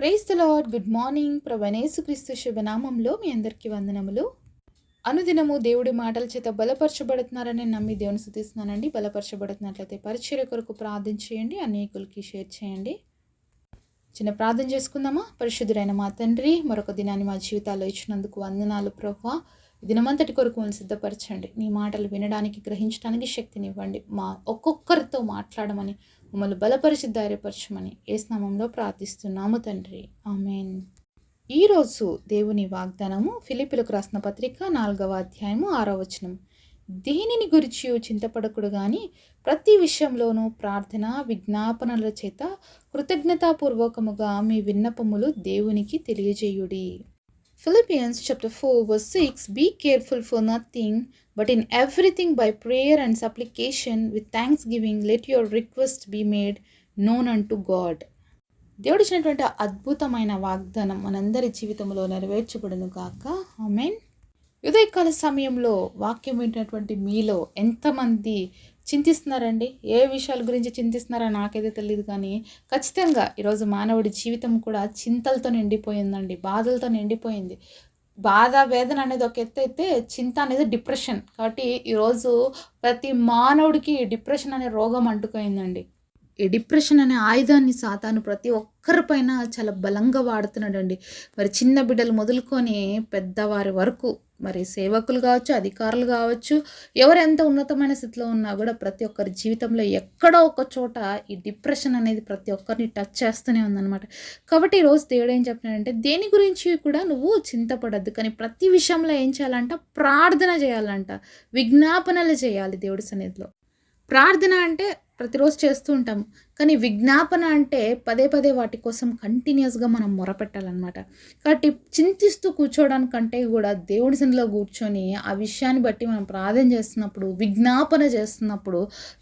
Praise the Lord. Good morning. ప్రభువైన యేసుక్రీస్తు శుభనామంలో మీ అందరికీ వందనములు. అనుదినము దేవుడి మాటల చేత బలపరచబడుతున్నారని నమ్మి దేవుని స్తుతిస్తున్నానండి. బలపరచబడుతున్నట్లయితే పరిచర్య కొరకు ప్రార్థన చేయండి, అనేకులకి షేర్ చేయండి. చిన్న ప్రార్థన చేసుకుందామా. పరిశుద్ధుడైన మా తండ్రి, మరొక దినాన్ని మా జీవితాల్లో ఇచ్చినందుకు వందనాలు ప్రభువా. ఈ దినమంతటి కొరకు మనం సిద్ధపరచండి. నీ మాటలు వినడానికి, గ్రహించడానికి శక్తినివ్వండి. మా ఒక్కొక్కరితో మాట్లాడమని, మమ్మల్ని బలపరిచి ధైర్యపరచమని యేసు నామములో ప్రార్థిస్తున్నాము తండ్రి. ఆమేన్. ఈరోజు దేవుని వాగ్దానము ఫిలిప్పీలకు రాసిన పత్రిక 4వ అధ్యాయము 6వ వచనం. దేనిని గురించి చింతపడకుడు గాని ప్రతి విషయంలోనూ ప్రార్థన విజ్ఞాపనల చేత కృతజ్ఞతాపూర్వకముగా మీ విన్నపములు దేవునికి తెలియజేయుడి. Philippians chapter 4 verse 6. Be careful for nothing, but in everything by prayer and supplication with thanksgiving let your request be made known unto God. దేవుడు ఇచ్చినటువంటి అద్భుతమైన వాగ్దానం మనందరి జీవితంలో నెరవేర్చబడును గాక. ఆమేన్. ఉదయకాల సమయంలో వాక్యం వింటున్నటువంటి మీలో ఎంతమంది చింతిస్తున్నారండి? ఏ విషయాల గురించి చింతిస్తున్నారో నాకైతే తెలియదు, కానీ ఖచ్చితంగా ఈరోజు మానవుడి జీవితం కూడా చింతలతో నిండిపోయిందండి, బాధలతో నిండిపోయింది. బాధ వేదన అనేది ఒక ఎత్తు అయితే, చింత అనేది డిప్రెషన్. కాబట్టి ఈరోజు ప్రతి మానవుడికి డిప్రెషన్ అనే రోగం అంటుకోయిందండి. ఈ డిప్రెషన్ అనే ఆయుధాన్ని సాతాను ప్రతి ఒక్కరిపైన చాలా బలంగా వాడుతున్నాడండి. మరి చిన్న బిడ్డలు మొదలుకొని పెద్దవారి వరకు, మరి సేవకులు కావచ్చు, అధికారులు కావచ్చు, ఎవరు ఎంత ఉన్నతమైన స్థితిలో ఉన్నా కూడా ప్రతి ఒక్కరి జీవితంలో ఎక్కడో ఒక చోట ఈ డిప్రెషన్ అనేది ప్రతి ఒక్కరిని టచ్ చేస్తూనే ఉందన్నమాట. కాబట్టి ఈరోజు దేవుడు ఏం చెప్తున్నాడంటే, దేని గురించి కూడా నువ్వు చింతపడద్దు, కానీ ప్రతి విషయంలో ఏం చేయాలంట? ప్రార్థన చేయాలంట, విజ్ఞాపనలు చేయాలి దేవుడి సన్నిధిలో. ప్రార్థన అంటే ప్రతిరోజు చేస్తూ ఉంటాం, కానీ విజ్ఞాపన అంటే పదే పదే వాటి కోసం కంటిన్యూస్గా మనం మొరపెట్టాలన్నమాట. కాబట్టి చింతిస్తూ కూర్చోవడానికంటే కూడా దేవుడి సన్నిధిలో కూర్చొని ఆ విషయాన్ని బట్టి మనం ప్రార్థన చేస్తున్నప్పుడు, విజ్ఞాపన చేస్తున్నప్పుడు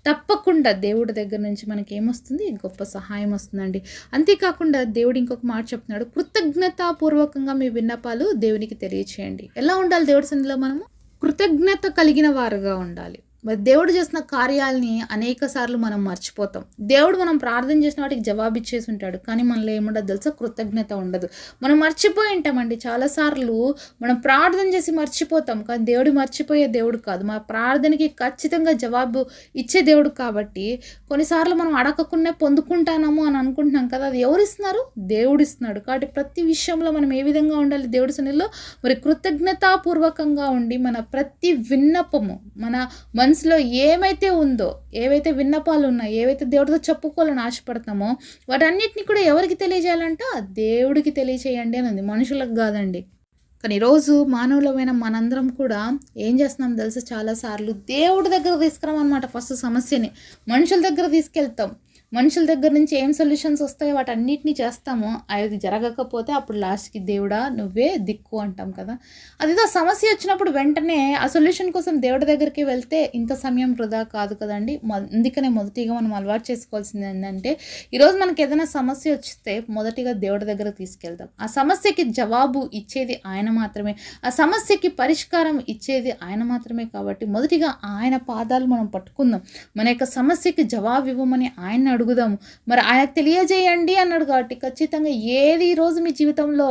తప్పకుండా దేవుడి దగ్గర నుంచి మనకి ఏమొస్తుంది? గొప్ప సహాయం వస్తుందండి. అంతేకాకుండా దేవుడు ఇంకొక మాట చెప్తున్నాడు, కృతజ్ఞతాపూర్వకంగా మీ విన్నపాలు దేవునికి తెలియచేయండి. ఎలా ఉండాలి దేవుడి సన్నిధిలో? మనము కృతజ్ఞత కలిగిన వారుగా ఉండాలి. మరి దేవుడు చేసిన కార్యాలని అనేక సార్లు మనం మర్చిపోతాం. దేవుడు మనం ప్రార్థన చేసిన వాటికి జవాబు ఇచ్చేసి ఉంటాడు, కానీ మనలో ఏముండదు తెలుసా? కృతజ్ఞత ఉండదు. మనం మర్చిపోయి ఉంటామండి. చాలాసార్లు మనం ప్రార్థన చేసి మర్చిపోతాం, కానీ దేవుడు మర్చిపోయే దేవుడు కాదు. మన ప్రార్థనకి ఖచ్చితంగా జవాబు ఇచ్చే దేవుడు. కాబట్టి కొన్నిసార్లు మనం అడగకుండా పొందుకుంటాము అని అనుకుంటున్నాం కదా, అది ఎవరు ఇస్తున్నారు? దేవుడు ఇస్తున్నాడు. కాబట్టి ప్రతి విషయంలో మనం ఏ విధంగా ఉండాలి దేవుడి సన్నిధిలో? మరి కృతజ్ఞతాపూర్వకంగా ఉండి మన ప్రతి విన్నపము, మన మనసులో ఏమైతే ఉందో, ఏవైతే విన్నపాలు ఉన్నాయో, ఏవైతే దేవుడితో చెప్పుకోవాలని ఆశపడతామో వాటన్నిటిని కూడా ఎవరికి తెలియజేయాలంట? దేవుడికి తెలియచేయండి అని ఉంది, మనుషులకు కాదండి. కానీ ఈరోజు మానవులమైన మనందరం కూడా ఏం చేస్తున్నాం తెలుసా? చాలాసార్లు దేవుడి దగ్గర తీసుకురామన్నమాట. ఫస్ట్ సమస్యని మనుషుల దగ్గర తీసుకెళ్తాం. మనుషుల దగ్గర నుంచి ఏం సొల్యూషన్స్ వస్తాయో వాటన్నిటినీ చేస్తాము. అది జరగకపోతే అప్పుడు లాస్ట్కి దేవుడా నువ్వే దిక్కు అంటాం కదా. అదేదో సమస్య వచ్చినప్పుడు వెంటనే ఆ సొల్యూషన్ కోసం దేవుడి దగ్గరికి వెళ్తే ఇంత సమయం వృధా కాదు కదండి. అందుకనే మొదటిగా మనం అలవాటు చేసుకోవాల్సింది ఏంటంటే, ఈరోజు మనకి ఏదైనా సమస్య వస్తే మొదటిగా దేవుడి దగ్గర తీసుకెళ్తాం. ఆ సమస్యకి జవాబు ఇచ్చేది ఆయన మాత్రమే, ఆ సమస్యకి పరిష్కారం ఇచ్చేది ఆయన మాత్రమే. కాబట్టి మొదటిగా ఆయన పాదాలు మనం పట్టుకుందాం, మన యొక్క సమస్యకి జవాబు ఇవ్వమని ఆయన అడుగుదాము. మరి ఆయనకు తెలియజేయండి అన్నాడు. కాబట్టి ఖచ్చితంగా ఏది ఈరోజు మీ జీవితంలో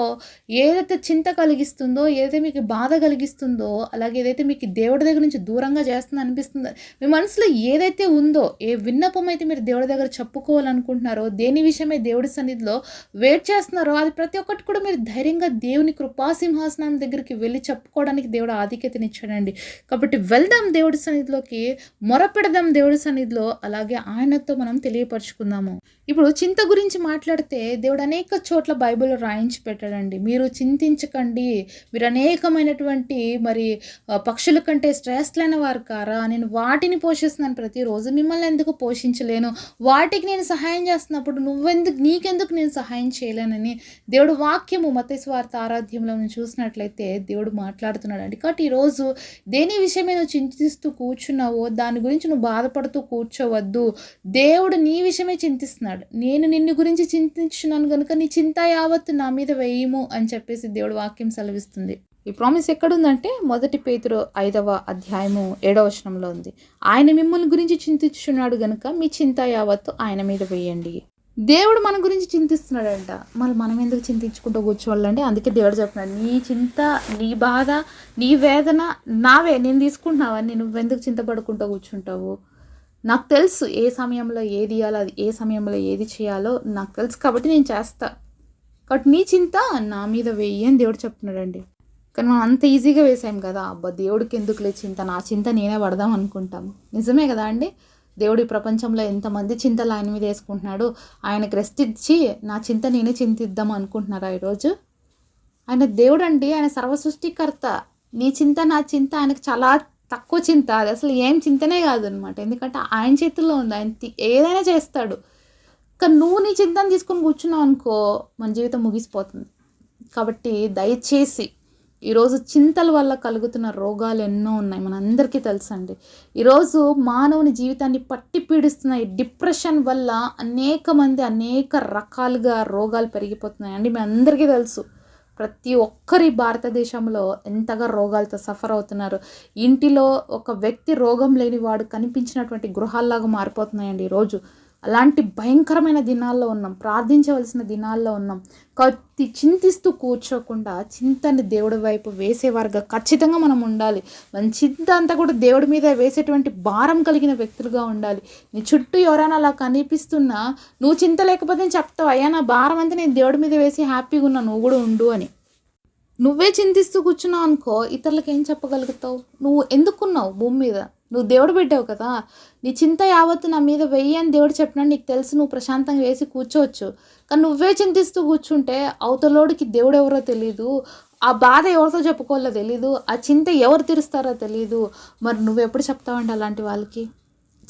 ఏదైతే చింత కలిగిస్తుందో, ఏదైతే మీకు బాధ కలిగిస్తుందో, అలాగే ఏదైతే మీకు దేవుడి దగ్గర నుంచి దూరంగా చేస్తుందో అనిపిస్తుందో, మీ మనసులో ఏదైతే ఉందో, ఏ విన్నపం అయితే మీరు దేవుడి దగ్గర చెప్పుకోవాలనుకుంటున్నారో, దేని విషయమై దేవుడి సన్నిధిలో వెయిట్ చేస్తున్నారో, అది ప్రతి ఒక్కటి కూడా మీరు ధైర్యంగా దేవుని కృపాసింహాసనం దగ్గరికి వెళ్ళి చెప్పుకోవడానికి దేవుడు ఆధిక్యతనిచ్చాడండి. కాబట్టి వెళ్దాం దేవుడి సన్నిధిలోకి, మొరపెడదాం దేవుడి సన్నిధిలో, అలాగే ఆయనతో మనం తెలియపరచుకుందాము. ఇప్పుడు చింత గురించి మాట్లాడితే దేవుడు అనేక చోట్ల బైబిల్లో రాయించి పెట్టాడండి. మీరు చింతించకండి, మీరు అనేకమైనటువంటి మరి పక్షుల కంటే శ్రేష్ఠులైన వారు కారా, నేను వాటిని పోషిస్తున్నాను ప్రతిరోజు, మిమ్మల్ని ఎందుకు పోషించలేను? వాటికి నేను సహాయం చేస్తున్నప్పుడు నీకెందుకు నేను సహాయం చేయలేనని దేవుడు వాక్యము మత్తయి సువార్త 6వ అధ్యాయంలో చూసినట్లయితే దేవుడు మాట్లాడుతున్నాడండి. కాబట్టి ఈరోజు దేని విషయమే నువ్వు చింతిస్తూ కూర్చున్నావో దాని గురించి నువ్వు బాధపడుతూ కూర్చోవద్దు. దేవుడు నీ విషయమే చింతిస్తున్నాడు. నేను నిన్ను గురించి చింతించున్నాను కనుక నీ చింత యావత్తు నా మీద వేయము అని చెప్పేసి దేవుడు వాక్యం సెలవిస్తుంది. ఈ ప్రామిస్ ఎక్కడుందంటే 1 పేతురు 5వ అధ్యాయము 7వ వచనంలో ఉంది. ఆయన మిమ్మల్ని గురించి చింతించున్నాడు గనుక మీ చింత యావత్తు ఆయన మీద వేయండి. దేవుడు మన గురించి చింతిస్తున్నాడంట. మళ్ళీ మనం ఎందుకు చింతించుకుంటూ కూర్చోవాలంటే అందుకే దేవుడు చెప్తున్నాడు, నీ చింత, నీ బాధ, నీ వేదన నావే, నేను తీసుకుంటున్నావని నువ్వెందుకు చింతపడుకుంటూ కూర్చుంటావు? నాకు తెలుసు ఏ సమయంలో ఏది ఇవ్వాలో, అది ఏ సమయంలో ఏది చేయాలో నాకు తెలుసు కాబట్టి నేను చేస్తా. కాబట్టి నీ చింత నా మీద వెయ్యి అని దేవుడు చెప్తున్నాడండి. కానీ మనం అంత ఈజీగా వేసాం కదా, అబ్బా దేవుడికి ఎందుకులే చింత, నా చింత నేనే పడదాం అనుకుంటాము. నిజమే కదా అండి. దేవుడు ఈ ప్రపంచంలో ఎంతమంది చింతలు ఆయన మీద వేసుకుంటున్నాడు. ఆయనకు రెస్ట్ ఇచ్చి నా చింత నేనే చింతిద్దాం అనుకుంటున్నారా ఈరోజు? ఆయన దేవుడు అండి, ఆయన సర్వసృష్టికర్త. నీ చింత నా చింత ఆయనకు చాలా తక్కువ చింత. అది అసలు ఏం చింతనే కాదు అనమాట. ఎందుకంటే ఆయన చేతుల్లో ఉంది, ఆయన ఏదైనా చేస్తాడు. కానీ నువ్వు నీ చింతను తీసుకొని కూర్చున్నావు అనుకో, మన జీవితం ముగిసిపోతుంది. కాబట్టి దయచేసి ఈరోజు చింతల వల్ల కలుగుతున్న రోగాలు ఎన్నో ఉన్నాయి, మనందరికీ తెలుసండి. ఈరోజు మానవుని జీవితాన్ని పట్టి పీడిస్తున్న ఈ డిప్రెషన్ వల్ల అనేక మంది అనేక రకాలుగా రోగాలు పెరిగిపోతున్నాయండి. మీ అందరికీ తెలుసు. ప్రతి ఒక్కరి భారతదేశంలో ఎంతగా రోగాలతో సఫర్ అవుతున్నారు. ఇంటిలో ఒక వ్యక్తి రోగం లేని వాడు కనిపించినటువంటి గృహాల్లాగా మారిపోతున్నాయండి ఈరోజు. అలాంటి భయంకరమైన దినాల్లో ఉన్నాం, ప్రార్థించవలసిన దినాల్లో ఉన్నాం. కాబట్టి చింతిస్తూ కూర్చోకుండా చింతని దేవుడి వైపు వేసేవారుగా ఖచ్చితంగా మనం ఉండాలి. మన చింత అంతా కూడా దేవుడి మీద వేసేటువంటి భారం కలిగిన వ్యక్తులుగా ఉండాలి. నీ చుట్టూ ఎవరైనా అలా కనిపిస్తున్నా నువ్వు చింత లేకపోతే చెప్తావు, అయ్యా నా భారం అంతా నేను దేవుడి మీద వేసి హ్యాపీగా ఉన్నా, నువ్వు కూడా ఉండు అని. నువ్వే చింతిస్తూ కూర్చున్నావు అనుకో, ఇతరులకు ఏం చెప్పగలుగుతావు? నువ్వు ఎందుకున్నావు భూమి మీద? నువ్వు దేవుడు పెట్టావు కదా. నీ చింత యావత్తు నా మీద వెయ్యి అని దేవుడు చెప్పినా నీకు తెలుసు, నువ్వు ప్రశాంతంగా వేసి కూర్చోవచ్చు. కానీ నువ్వే చింతిస్తూ కూర్చుంటే అవతలోడికి దేవుడు ఎవరో తెలీదు, ఆ బాధ ఎవరితో చెప్పుకోవాలో తెలీదు, ఆ చింత ఎవరు తీరుస్తారో తెలీదు. మరి నువ్వు ఎప్పుడు చెప్తావండి అలాంటి వాళ్ళకి?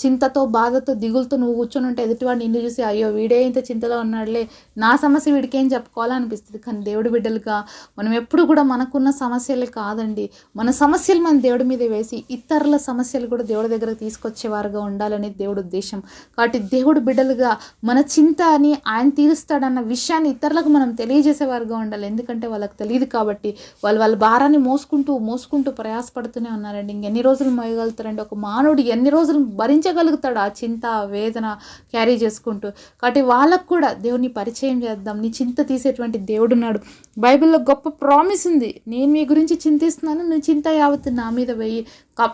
చింతతో, బాధతో, దిగులతో నువ్వు కూర్చొని ఉంటే ఎదుటివాడు నిన్ను చూసి అయ్యో వీడే ఇంత చింతలో ఉన్నాడులే, నా సమస్య వీడికి ఏం చెప్పుకోవాలనిపిస్తుంది. కానీ దేవుడి బిడ్డలుగా మనం ఎప్పుడు కూడా మనకున్న సమస్యలే కాదండి, మన సమస్యలు మన దేవుడి మీద వేసి ఇతరుల సమస్యలు కూడా దేవుడి దగ్గర తీసుకొచ్చేవారుగా ఉండాలని దేవుడి ఉద్దేశం. కాబట్టి దేవుడి బిడ్డలుగా మన చింత అని ఆయన తీరుస్తాడన్న విషయాన్ని ఇతరులకు మనం తెలియజేసేవారుగా ఉండాలి. ఎందుకంటే వాళ్ళకి తెలియదు కాబట్టి వాళ్ళ భారాన్ని మోసుకుంటూ ప్రయాసపడుతూనే ఉన్నారండి. ఇంకెన్ని రోజులు మోయగలుగుతారండి? ఒక మానవుడు ఎన్ని రోజులు భరించగలుగుతాడు ఆ చింత, వేదన క్యారీ చేసుకుంటూ? కాబట్టి వాళ్ళకు కూడా దేవుని పరిచయం చేద్దాం. నీ చింత తీసేటువంటి దేవుడు ఉన్నాడు. బైబిల్లో గొప్ప ప్రామిస్ ఉంది, నేను మీ గురించి చింతిస్తున్నాను, నీ చింత యావత్తు నా మీద వెయ్యి,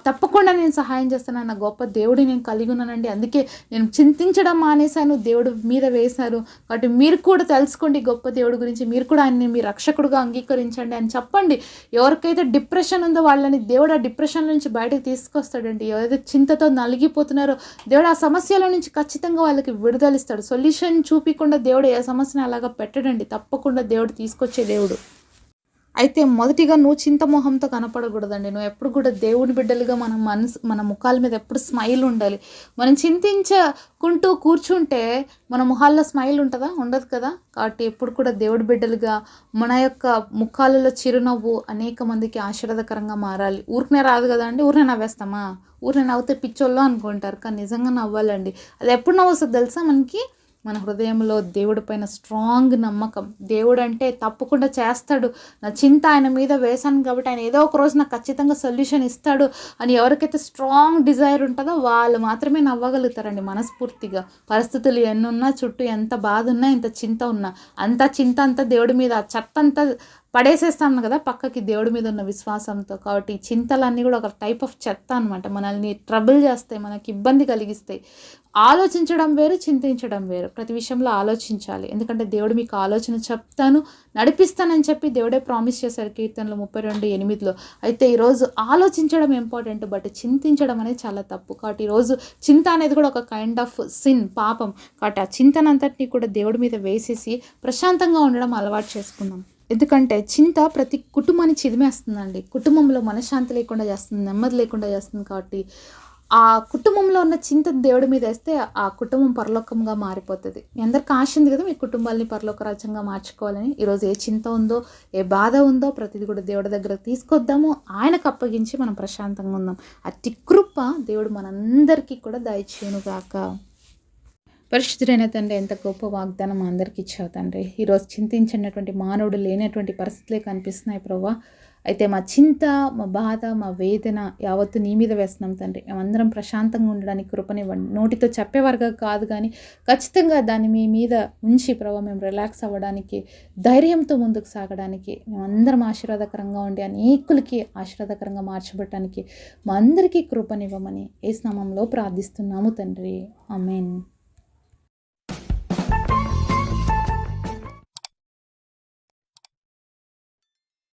తప్పకుండా నేను సహాయం చేస్తానన్న గొప్ప దేవుడి నేను కలిగి ఉన్నానండి. అందుకే నేను చింతించడం మానేశాను, దేవుడు మీద వేశాను. కాబట్టి మీరు కూడా తెలుసుకోండి గొప్ప దేవుడి గురించి, మీరు కూడా ఆయన్ని మీ రక్షకుడుగా అంగీకరించండి అని చెప్పండి. ఎవరికైతే డిప్రెషన్ ఉందో వాళ్ళని దేవుడు ఆ డిప్రెషన్ నుంచి బయటకు తీసుకొస్తాడండి. ఎవరైతే చింతతో నలిగిపోతున్నారో దేవుడు ఆ సమస్యల నుంచి ఖచ్చితంగా వాళ్ళకి విడుదలిస్తాడు. సొల్యూషన్ చూపించకుండా దేవుడు ఏ సమస్యను అలాగా పెట్టడండి. తప్పకుండా దేవుడు తీసుకొచ్చే దేవుడు. అయితే మొదటిగా నువ్వు చింతమోహంతో కనపడకూడదండి. నువ్వు ఎప్పుడు కూడా దేవుని బిడ్డలుగా మన ముఖాల మీద ఎప్పుడు స్మైల్ ఉండాలి. మనం చింతించుకుంటూ కూర్చుంటే మన ముఖాల్లో స్మైల్ ఉంటుందా? ఉండదు కదా. కాబట్టి ఎప్పుడు కూడా దేవుడి బిడ్డలుగా మన యొక్క ముఖాలలో చిరునవ్వు అనేక మందికి ఆశీర్వాదకరంగా మారాలి. ఊరికనే రాదు కదా అండి, ఊరినే నవ్వేస్తామా? ఊరినే నవ్వుతే పిచ్చోళ్ళు అనుకుంటారు, కానీ నిజంగా నవ్వాలండి. అది ఎప్పుడు నవ్వొస్తుంది తెలుసా? మనకి మన హృదయంలో దేవుడి పైన స్ట్రాంగ్ నమ్మకం. దేవుడు అంటే తప్పకుండా చేస్తాడు, నా చింత ఆయన మీద వేశాను కాబట్టి ఆయన ఏదో ఒక రోజు నాకు ఖచ్చితంగా సొల్యూషన్ ఇస్తాడు అని ఎవరికైతే స్ట్రాంగ్ డిజైర్ ఉంటుందో వాళ్ళు మాత్రమే నవ్వగలుగుతారండి మనస్ఫూర్తిగా. పరిస్థితులు ఎన్నున్నా, చుట్టూ ఎంత బాధ ఉన్నా, ఎంత చింత ఉన్నా, చింత అంతా దేవుడి మీద, చెత్త అంతా పడేసేస్తాం కదా పక్కకి దేవుడి మీద ఉన్న విశ్వాసంతో. కాబట్టి ఈ చింతలన్నీ కూడా ఒక టైప్ ఆఫ్ చెత్త అనమాట. మనల్ని ట్రబుల్ చేస్తాయి, మనకి ఇబ్బంది కలిగిస్తాయి. ఆలోచించడం వేరు, చింతించడం వేరు. ప్రతి విషయంలో ఆలోచించాలి. ఎందుకంటే దేవుడు మీకు ఆలోచన చెప్తాను, నడిపిస్తానని చెప్పి దేవుడే ప్రామిస్ చేశారు కీర్తనలు 32:8. అయితే ఈరోజు ఆలోచించడం ఇంపార్టెంట్, బట్ చింతించడం అనేది చాలా తప్పు. కాబట్టి ఈరోజు చింత అనేది కూడా ఒక కైండ్ ఆఫ్ సిన్, పాపం. కాబట్టి ఆ చింతనంతటినీ కూడా దేవుడి మీద వేసేసి ప్రశాంతంగా ఉండడం అలవాటు చేసుకుందాం. ఎందుకంటే చింత ప్రతి కుటుంబాన్ని చిదిమేస్తుందండి. కుటుంబంలో మనశ్శాంతి లేకుండా చేస్తుంది, నెమ్మది లేకుండా చేస్తుంది. కాబట్టి ఆ కుటుంబంలో ఉన్న చింత దేవుడి మీద వేస్తే ఆ కుటుంబం పరలోకంగా మారిపోతుంది. మీ అందరికీ ఆశ ఉంది కదా మీ కుటుంబాలని పరలోక రాజ్యంగా మార్చుకోవాలని. ఈరోజు ఏ చింత ఉందో, ఏ బాధ ఉందో ప్రతిదీ కూడా దేవుడి దగ్గర తీసుకొద్దాము, ఆయనకు అప్పగించి మనం ప్రశాంతంగా ఉందాం. అట్టి కృప దేవుడు మనందరికీ కూడా దయచేయునుగాక. పరిశుద్ధుడైన తండ్రి, ఎంత గొప్ప వాగ్దానం మా అందరికి ఇచ్చావు తండ్రి. ఈరోజు చింతించినటువంటి మానవుడు లేనటువంటి పరిస్థితులే కనిపిస్తున్నాయి ప్రభా. అయితే మా చింత, మా బాధ, మా వేదన యావత్తు నీ మీద వేస్తున్నాం తండ్రి. మేమందరం ప్రశాంతంగా ఉండడానికి కృపనివ్వండి. నోటితో చెప్పేవారుగా కాదు కానీ ఖచ్చితంగా దాన్ని మీ మీద ఉంచి ప్రభా మేము రిలాక్స్ అవ్వడానికి, ధైర్యంతో ముందుకు సాగడానికి, మేమందరం ఆశీర్వాదకరంగా ఉండి అనేకులకి ఆశీర్వాదకరంగా మార్చబడటానికి మా అందరికీ కృపనివ్వమని యేసు నామములో ప్రార్థిస్తున్నాము తండ్రి. ఆమేన్.